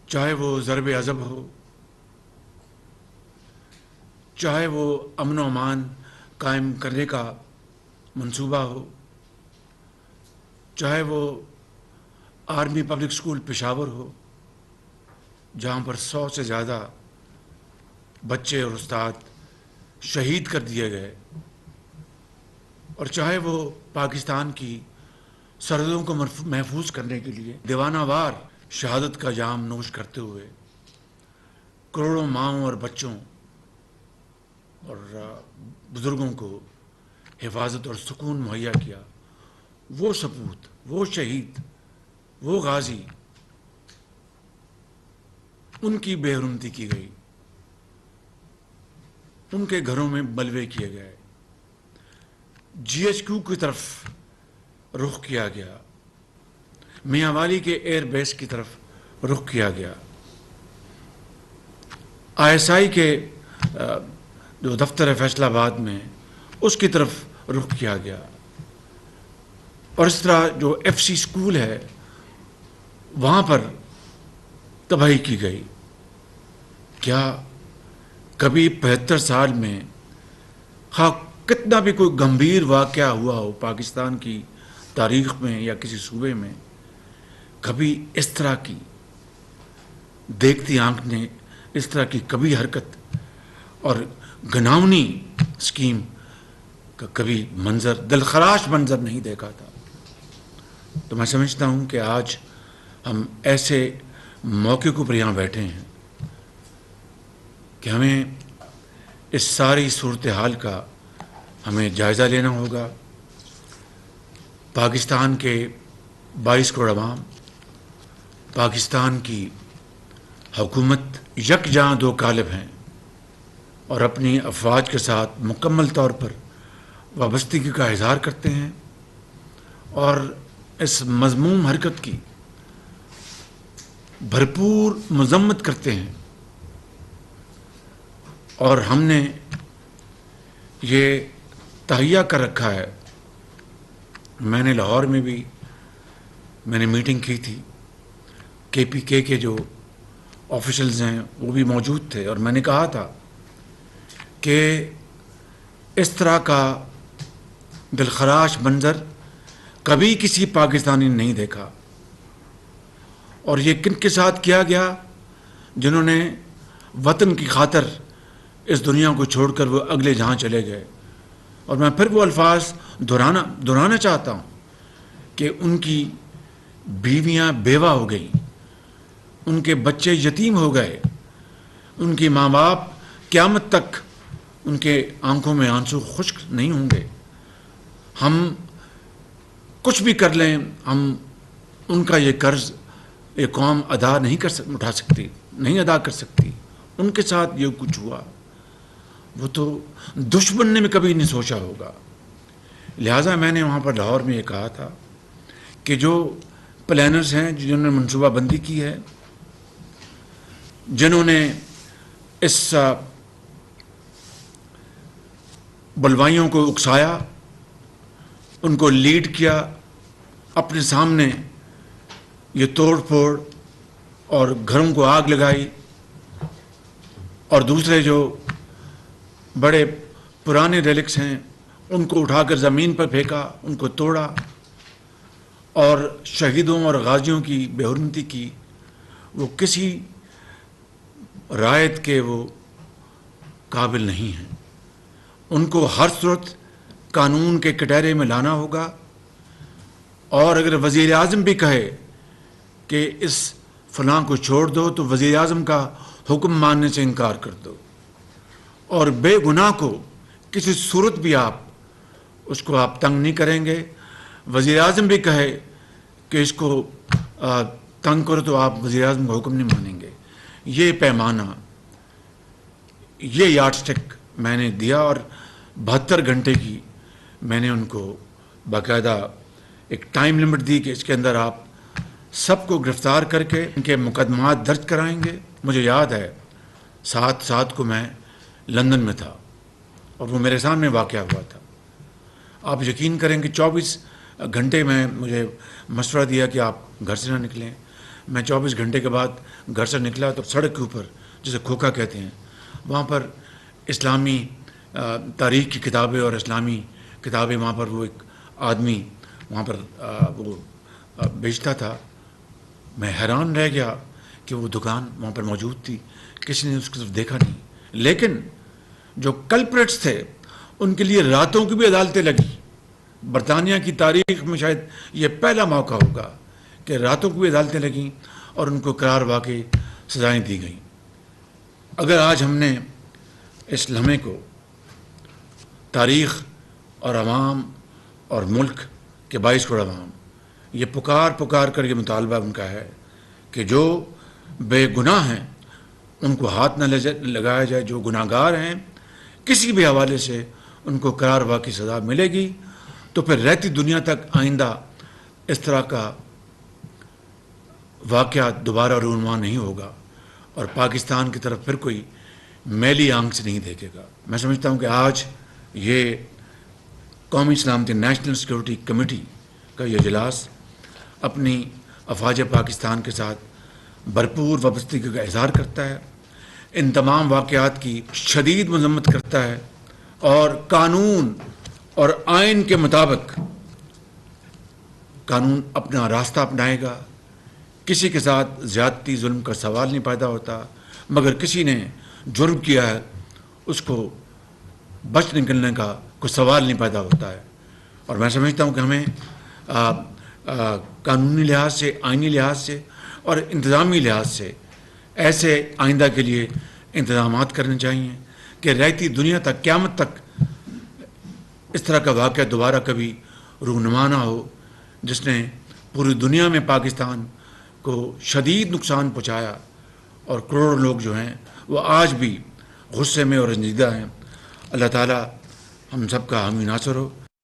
चाहे वो ज़रब अज़ब हो, चाहे वो अमन व अमान कायम करने का मंसूबा हो, चाहे वो आर्मी पब्लिक स्कूल पेशावर हो जहाँ पर 100 से ज़्यादा बच्चे और उस्ताद शहीद कर दिए गए, और चाहे वो पाकिस्तान की सरहदों को महफूज करने के लिए दीवानावार शहादत का जाम नोश करते हुए करोड़ों माँओं और बच्चों और बुज़ुर्गों को हिफाजत और सुकून मुहैया किया, वो सपूत, वो शहीद, वो गाजी, उनकी बेहरुमती की गई, उनके घरों में बलवे किए गए, GHQ की तरफ रुख किया गया, मियांवाली के एयर बेस की तरफ रुख किया गया, ISI के जो दफ्तर है फैसलाबाद में उसकी तरफ रुख किया गया, और इस तरह जो FC स्कूल है वहाँ पर तबाही की गई। क्या कभी 75 साल में हाँ कितना भी कोई गंभीर वाक़या हुआ हो पाकिस्तान की तारीख़ में या किसी सूबे में, कभी इस तरह की देखती आंख ने इस तरह की कभी हरकत और घिनौनी स्कीम का कभी मंजर, दिलखराश मंजर नहीं देखा था। तो मैं समझता हूँ कि आज हम ऐसे मौके के ऊपर यहाँ बैठे हैं कि हमें इस सारी सूरत हाल का हमें जायज़ा लेना होगा। पाकिस्तान के 22 करोड़ अवाम, पाकिस्तान की हुकूमत यकजां दो कालिब हैं और अपनी अफवाज के साथ मुकम्मल तौर पर वाबस्तगी का इजहार करते हैं और इस मज़मूम हरकत की भरपूर मज़म्मत करते हैं। और हमने ये तहैया कर रखा है, मैंने लाहौर में भी मैंने मीटिंग की थी, KPK के जो ऑफिशल्स हैं वो भी मौजूद थे, और मैंने कहा था कि इस तरह का दिलखराश मंजर कभी किसी पाकिस्तानी ने नहीं देखा। और ये किन के साथ किया गया? जिन्होंने वतन की खातिर इस दुनिया को छोड़कर वो अगले जहाँ चले गए। और मैं फिर वो अल्फाज दोहराना चाहता हूँ कि उनकी बीवियाँ बेवा हो गई, उनके बच्चे यतीम हो गए, उनके माँ बाप क़यामत तक उनके आंखों में आंसू खुश्क नहीं होंगे। हम कुछ भी कर लें, हम उनका ये कर्ज ये कौम अदा नहीं अदा कर सकती। उनके साथ ये कुछ हुआ वो तो दुश्मन ने भी कभी नहीं सोचा होगा। लिहाजा मैंने वहाँ पर लाहौर में ये कहा था कि जो प्लानर्स हैं, जिन्होंने मनसूबाबंदी की है, जिन्होंने इस बुलवाइयों को उकसाया, उनको लीड किया, अपने सामने ये तोड़ फोड़ और घरों को आग लगाई, और दूसरे जो बड़े पुराने रेलिक्स हैं उनको उठाकर ज़मीन पर फेंका, उनको तोड़ा, और शहीदों और गाजियों की बेहुरमती की। वो किसी रायत के वो काबिल नहीं हैं। उनको हर सूरत कानून के कटहरे में लाना होगा। और अगर वज़ीर आज़म भी कहे कि इस फलां को छोड़ दो तो वज़ीर आज़म का हुक्म मानने से इनकार कर दो, और बेगुनाह को किसी सूरत भी उसको आप तंग नहीं करेंगे। वज़ीर आज़म भी कहे कि इसको तंग करो तो आप वज़ीर आज़म का हुक्म नहीं मानेंगे। ये पैमाना, ये यार्डस्टिक मैंने दिया, और 72 घंटे की मैंने उनको बाकायदा एक टाइम लिमिट दी कि इसके अंदर आप सबको गिरफ्तार करके इनके मुकदमात दर्ज कराएंगे। मुझे याद है 7/7 को मैं लंदन में था और वो मेरे सामने वाक़या हुआ था। आप यकीन करें कि 24 घंटे में मुझे मशवरा दिया कि आप घर से ना निकलें। میں 24 گھنٹے کے بعد گھر سے نکلا تو سڑک کے اوپر جسے کھوکھا کہتے ہیں وہاں پر اسلامی تاریخ کی کتابیں اور اسلامی کتابیں وہاں پر وہ ایک آدمی وہاں پر وہ بیچتا تھا. میں حیران رہ گیا کہ وہ دکان وہاں پر موجود تھی, کسی نے اس کی طرف دیکھا نہیں. لیکن جو کلپریٹس تھے ان کے لیے راتوں کی بھی عدالتیں لگی. برطانیہ کی تاریخ میں شاید یہ پہلا موقع ہوگا کہ راتوں کی بھی عدالتیں لگیں اور ان کو قرار واقع سزائیں دی گئیں. اگر آج ہم نے اس لمحے کو تاریخ اور عوام اور ملک کے 22 کروڑ عوام یہ پکار کر یہ مطالبہ ان کا ہے کہ جو بے گناہ ہیں ان کو ہاتھ نہ لگایا جائے, جو گناہ گار ہیں کسی بھی حوالے سے ان کو قرار واقعی سزا ملے گی, تو پھر رہتی دنیا تک آئندہ اس طرح کا واقعہ دوبارہ رونما نہیں ہوگا اور پاکستان کی طرف پھر کوئی میلی آنکھ سے نہیں دیکھے گا. میں سمجھتا ہوں کہ آج یہ قومی سلامتی نیشنل سیکورٹی کمیٹی کا یہ اجلاس اپنی افواج پاکستان کے ساتھ بھرپور وابستگی کا اظہار کرتا ہے, ان تمام واقعات کی شدید مذمت کرتا ہے اور قانون اور آئین کے مطابق قانون اپنا راستہ اپنائے گا. کسی کے ساتھ زیادتی ظلم کا سوال نہیں پیدا ہوتا, مگر کسی نے جرم کیا ہے اس کو بچ نکلنے کا کوئی سوال نہیں پیدا ہوتا ہے. اور میں سمجھتا ہوں کہ ہمیں قانونی لحاظ سے, آئینی لحاظ سے اور انتظامی لحاظ سے ایسے آئندہ کے لیے انتظامات کرنے چاہیے کہ رہتی دنیا تک, قیامت تک اس طرح کا واقعہ دوبارہ کبھی رونما نہ ہو جس نے پوری دنیا میں پاکستان کو شدید نقصان پہنچایا اور کروڑوں لوگ جو ہیں وہ آج بھی غصے میں اور رنجیدہ ہیں. اللہ تعالی ہم سب کا حامی ناصر ہو.